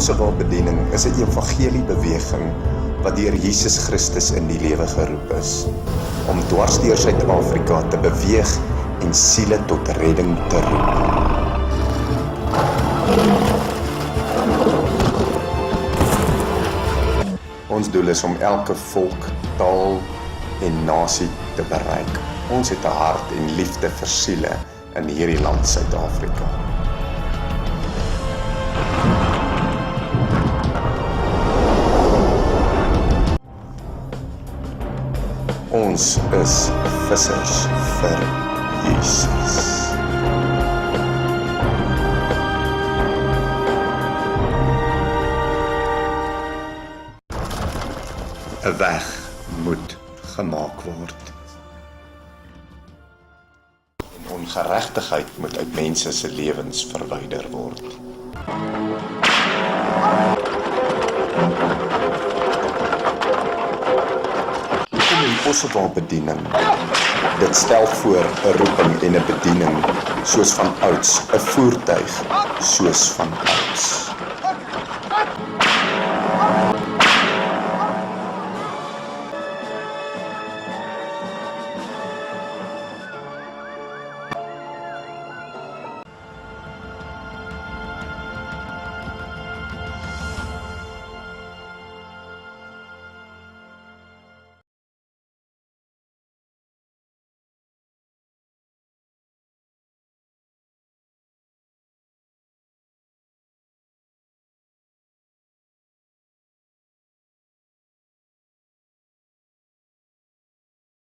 Kosovo bediening is 'n evangeliebeweging wat deur Jesus Christus in die lewe geroep is, om dwars deur Suid-Afrika te beweeg en siele tot redding te roep. Ons doel is om elke volk, taal en nasie te bereik. Ons het 'n hart en liefde vir siele in hierdie land Suid-Afrika. Ons is vissers vir Jesus. 'n weg moet gemaak word. En ongeregtigheid moet uit mense se lewens verwyder word. Kom in Kosovo bediening. Dit stel voor 'n roeping en 'n bediening soos van ouds, 'n voertuig soos van ouds.